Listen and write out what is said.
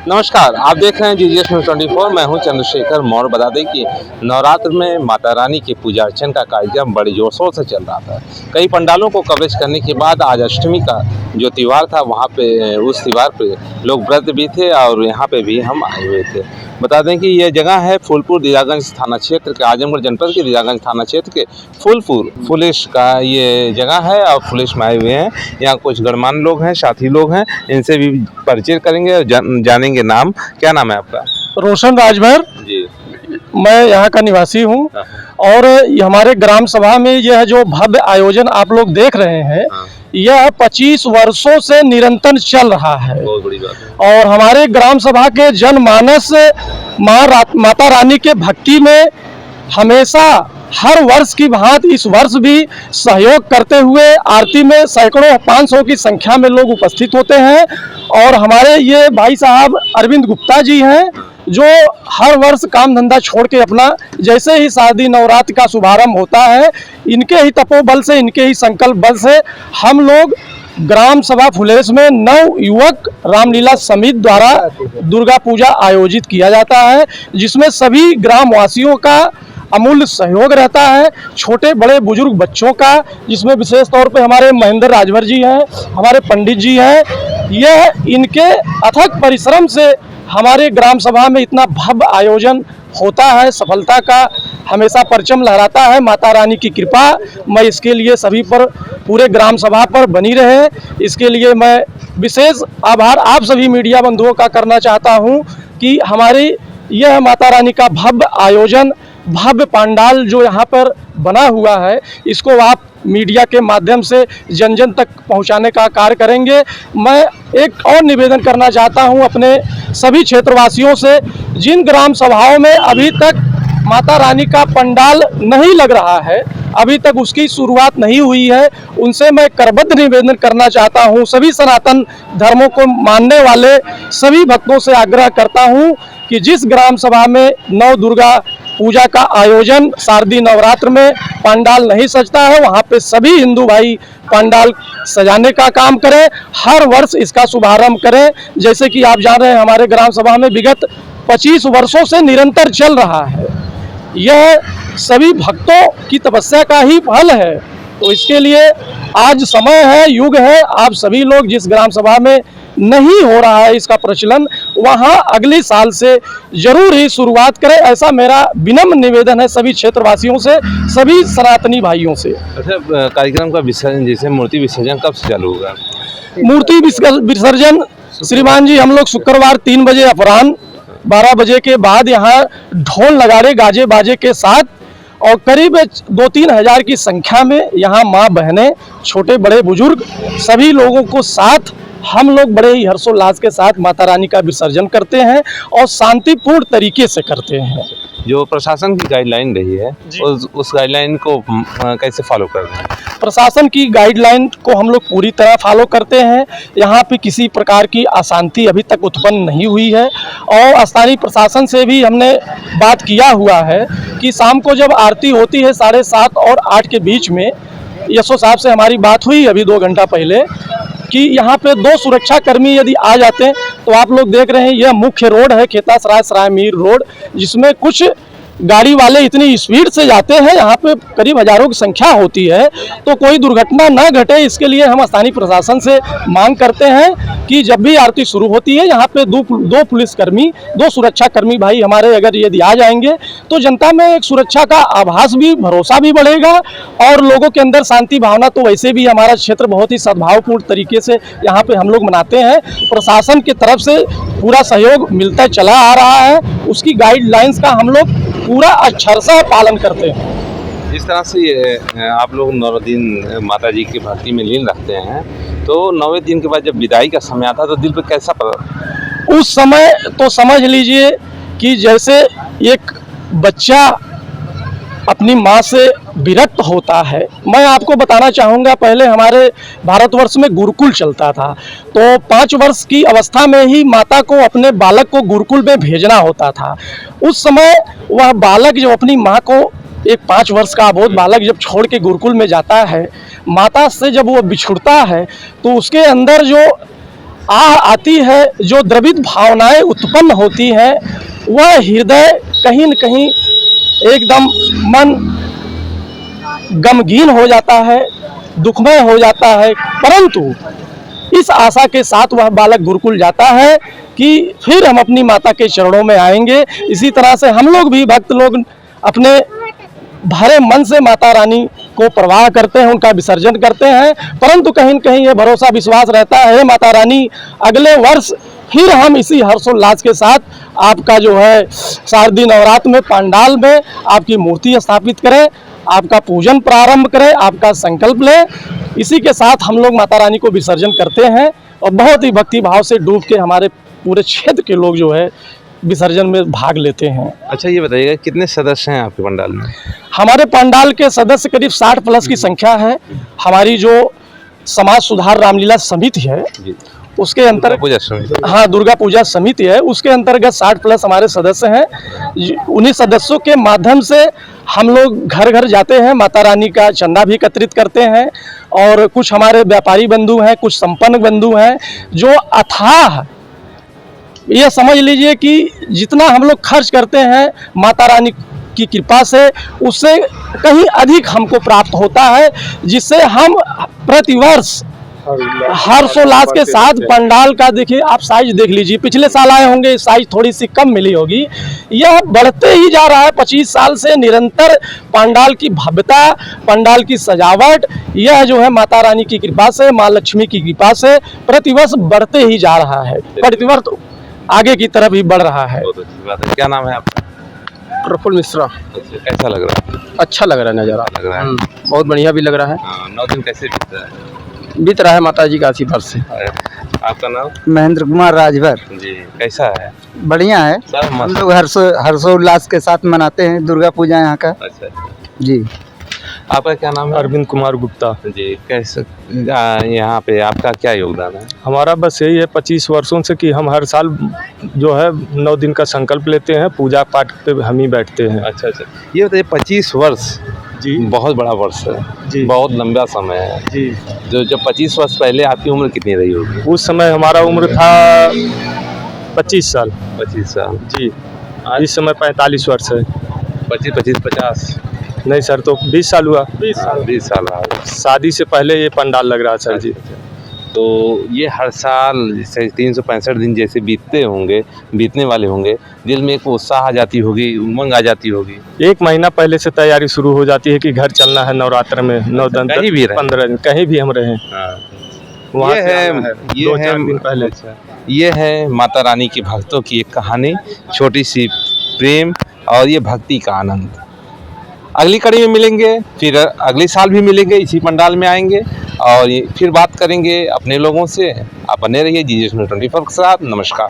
नमस्कार, आप देख रहे हैं जीजीएस न्यूज़ 24। मैं हूं चंद्रशेखर मौर्य। बता दें कि नवरात्र में माता रानी की पूजा अर्चना का कार्यक्रम बड़े जोर शोर से चल रहा था। कई पंडालों को कवरेज करने के बाद आज अष्टमी का जो त्यौहार था वहां पे उस त्यौहार पे लोग व्रत भी थे और यहाँ पे भी हम आए हुए थे। बता दें कि ये जगह है फूलपुर दीरागंज थाना क्षेत्र के, आजमगढ़ जनपद के दीरागंज थाना क्षेत्र के फूलपुर फुलेश का ये जगह है और फुलेश में आए हुए हैं। यहाँ कुछ गणमान्य लोग हैं, साथी लोग हैं, इनसे भी परिचय करेंगे और जानेंगे नाम। क्या नाम है आपका? रोशन राजभर जी। मैं यहाँ का निवासी हूँ। और हमारे ग्राम सभा में यह जो भव्य आयोजन आप लोग देख रहे हैं, यह 25 वर्षों से निरंतर चल रहा है। बहुत बड़ी बात है। और हमारे ग्राम सभा के जनमानस माता रानी के भक्ति में हमेशा हर वर्ष की भांति इस वर्ष भी सहयोग करते हुए आरती में सैकड़ों 500 की संख्या में लोग उपस्थित होते हैं। और हमारे ये भाई साहब अरविंद गुप्ता जी हैं, जो हर वर्ष काम धंधा छोड़ के अपना जैसे ही शादी नवरात्र का शुभारंभ होता है, इनके ही तपोबल से, इनके ही संकल्प बल से हम लोग ग्राम सभा फुलेश में नव युवक रामलीला समिति द्वारा दुर्गा पूजा आयोजित किया जाता है, जिसमें सभी ग्रामवासियों का अमूल्य सहयोग रहता है, छोटे बड़े बुजुर्ग बच्चों का, जिसमें विशेष तौर पे हमारे महेंद्र राजभर जी हैं, हमारे पंडित जी हैं। यह इनके अथक परिश्रम से हमारे ग्राम सभा में इतना भव्य आयोजन होता है, सफलता का हमेशा परचम लहराता है। माता रानी की कृपा मैं इसके लिए सभी पर, पूरे ग्राम सभा पर बनी रहे, इसके लिए मैं विशेष आभार आप सभी मीडिया बंधुओं का करना चाहता हूं कि हमारी यह माता रानी का भव्य आयोजन, भव्य पंडाल जो यहाँ पर बना हुआ है, इसको आप मीडिया के माध्यम से जन जन तक पहुँचाने का कार्य करेंगे। मैं एक और निवेदन करना चाहता हूँ अपने सभी क्षेत्रवासियों से, जिन ग्राम सभाओं में अभी तक माता रानी का पंडाल नहीं लग रहा है, अभी तक उसकी शुरुआत नहीं हुई है, उनसे मैं करबद्ध निवेदन करना चाहता हूं। सभी सनातन धर्मों को मानने वाले सभी भक्तों से आग्रह करता हूं कि जिस ग्राम सभा में नव दुर्गा पूजा का आयोजन शारदीय नवरात्र में पंडाल नहीं सजता है, वहां पे सभी हिंदू भाई पंडाल सजाने का काम करें, हर वर्ष इसका शुभारंभ करें। जैसे कि आप जान रहे हैं, हमारे ग्राम सभा में विगत 25 वर्षों से निरंतर चल रहा है। यह सभी भक्तों की तपस्या का ही फल है, तो इसके लिए आज समय है, युग है। आप सभी लोग जिस ग्राम सभा में नहीं हो रहा है इसका प्रचलन, वहां अगले साल से जरूर ही शुरुआत करें, ऐसा मेरा विनम्र निवेदन है सभी क्षेत्रवासियों से, सभी सनातनी भाइयों से। अच्छा, कार्यक्रम का विसर्जन, जैसे मूर्ति विसर्जन कब से चालू होगा? मूर्ति विसर्जन श्रीमान जी हम लोग शुक्रवार 3 बजे अपराह्न 12 बजे के बाद यहाँ ढोल नगाड़े गाजे बाजे के साथ और करीब 2-3 हज़ार की संख्या में यहाँ माँ बहनें, छोटे बड़े बुजुर्ग सभी लोगों को साथ हम लोग बड़े ही हर्षोल्लास के साथ माता रानी का विसर्जन करते हैं और शांतिपूर्ण तरीके से करते हैं। जो प्रशासन की गाइडलाइन रही है उस गाइडलाइन को कैसे फॉलो कर रहे हैं? प्रशासन की गाइडलाइन को हम लोग पूरी तरह फॉलो करते हैं। यहाँ पे किसी प्रकार की अशांति अभी तक उत्पन्न नहीं हुई है और स्थानीय प्रशासन से भी हमने बात किया हुआ है कि शाम को जब आरती होती है 7:30 और 8 के बीच में, यशो साहब से हमारी बात हुई अभी 2 घंटा पहले कि यहाँ पे 2 सुरक्षा कर्मी यदि आ जाते हैं, तो आप लोग देख रहे हैं यह मुख्य रोड है खेतासराय सरायमीर रोड, जिसमें कुछ गाड़ी वाले इतनी स्पीड से जाते हैं, यहाँ पे करीब हजारों की संख्या होती है, तो कोई दुर्घटना न घटे इसके लिए हम स्थानीय प्रशासन से मांग करते हैं कि जब भी आरती शुरू होती है यहाँ पे 2 पुलिसकर्मी, 2 सुरक्षाकर्मी भाई हमारे अगर यदि आ जाएंगे तो जनता में एक सुरक्षा का आभास भी, भरोसा भी बढ़ेगा और लोगों के अंदर शांति भावना, तो वैसे भी हमारा क्षेत्र बहुत ही सद्भावपूर्ण तरीके से यहाँ पे हम लोग मनाते हैं। प्रशासन की तरफ से पूरा सहयोग मिलता चला आ रहा है, उसकी गाइडलाइंस का हम लोग पूरा अक्षरशः पालन करते हैं। जिस तरह से आप लोग 9 दिन माता जी की भक्ति में लीन रखते हैं, तो 9वें दिन के बाद जब विदाई का समय आता है तो दिल पर कैसा पड़ा? उस समय तो समझ लीजिए कि जैसे एक बच्चा अपनी माँ से विरक्त होता है। मैं आपको बताना चाहूँगा, पहले हमारे भारतवर्ष में गुरुकुल चलता था, तो 5 वर्ष की अवस्था में ही माता को अपने बालक को गुरुकुल में भेजना होता था। उस समय वह बालक जब अपनी माँ को, एक 5 वर्ष का अबोध बालक जब छोड़ के गुरुकुल में जाता है, माता से जब वो बिछुड़ता है, तो उसके अंदर जो आह आती है, जो द्रवित भावनाएं उत्पन्न होती हैं, वह हृदय कहीं न कहीं एकदम मन गमगीन हो जाता है, दुखमय हो जाता है। परंतु इस आशा के साथ वह बालक गुरुकुल जाता है कि फिर हम अपनी माता के चरणों में आएंगे। इसी तरह से हम लोग भी भक्त लोग अपने भरे मन से माता रानी को प्रवाह करते हैं, उनका विसर्जन करते हैं। परंतु कहीं न कहीं ये भरोसा विश्वास रहता है, माता रानी अगले वर्ष फिर हम इसी हर्षोल्लास के साथ आपका जो है शारदीय नवरात्र में पंडाल में आपकी मूर्ति स्थापित करें, आपका पूजन प्रारंभ करें, आपका संकल्प लें। इसी के साथ हम लोग माता रानी को विसर्जन करते हैं और बहुत ही भक्ति भाव से डूब के हमारे पूरे क्षेत्र के लोग जो है विसर्जन में भाग लेते हैं। अच्छा, ये बताइएगा कितने सदस्य हैं आपके पंडाल में? हमारे पंडाल के सदस्य करीब 60 प्लस की संख्या है। हमारी जो समाज सुधार रामलीला समिति है उसके अंतर्गत पूजा समिति, हाँ दुर्गा पूजा समिति है, उसके अंतर्गत 60 प्लस हमारे सदस्य हैं। उन्हीं सदस्यों के माध्यम से हम लोग घर घर जाते हैं, माता रानी का चंदा भी एकत्रित करते हैं। और कुछ हमारे व्यापारी बंधु हैं, कुछ संपन्न बंधु हैं, जो अथाह ये समझ लीजिए कि जितना हम लोग खर्च करते हैं माता रानी की कृपा से, उससे कहीं अधिक हमको प्राप्त होता है, जिससे हम प्रतिवर्ष हर्षोल्लास के साथ पंडाल का देखिए आप साइज देख लीजिए। पिछले साल आए होंगे, साइज थोड़ी सी कम मिली होगी। यह बढ़ते ही जा रहा है 25 साल से निरंतर। पंडाल की भव्यता, पंडाल की सजावट, यह जो है माता रानी की कृपा से, माँ लक्ष्मी की कृपा से प्रतिवर्ष बढ़ते ही जा रहा है, प्रतिवर्ष आगे की तरफ ही बढ़ रहा है। बहुत अच्छी बात है। क्या नाम है आपका? प्रफुल्ल मिश्रा। अच्छा, कैसा लग रहा है? अच्छा लग रहा है नज़ारा, लग रहा है। बहुत बढ़िया भी लग रहा है। 9 दिन कैसे बीत रहा है? बीत रहा है माता जी का आशीर्वाद से। आपका नाम? महेंद्र कुमार राजभर। जी, कैसा है? बढ़िया है, सब हम मस्त। लोग हर्षोल्लास के साथ मनाते हैं दुर्गा पूजा यहाँ का। अच्छा अच्छा। जी, आपका क्या नाम है? अरविंद कुमार गुप्ता। जी, कैसे यहाँ पे आपका क्या योगदान है? हमारा बस यही है 25 वर्षों से कि हम हर साल जो है 9 दिन का संकल्प लेते हैं, पूजा पाठ पे हम ही बैठते हैं। अच्छा अच्छा, ये बताइए 25 वर्ष जी बहुत बड़ा वर्ष है जी। बहुत लंबा समय है। जी, जो जब 25 वर्ष पहले आपकी उम्र कितनी रही होगी? उस समय हमारा उम्र था 25 साल 25 साल। जी। इस समय 45 वर्ष है। 25 25 50 नहीं सर, तो 20 साल हुआ। 20 साल रहा होगा। शादी से पहले ये पंडाल लग रहा सर जी। तो ये हर साल जैसे 365 दिन जैसे बीतने वाले होंगे, दिल में एक उत्साह आ जाती होगी, उमंग आ जाती होगी। 1 महीना पहले से तैयारी शुरू हो जाती है कि घर चलना है नवरात्र में, 9 दिन कहीं भी रहें। 15 दिन कहीं भी हम रहें। वहाँ ये से है, आना है ये 2-4 है दिन पहले। ये है माता रानी के भक्तों की एक कहानी, छोटी सी प्रेम और ये भक्ति का आनंद। अगली कड़ी में मिलेंगे, फिर अगले साल भी मिलेंगे, इसी पंडाल में आएंगे और ये फिर बात करेंगे अपने लोगों से। आप बने रहिए GGS News 24 के साथ। नमस्कार।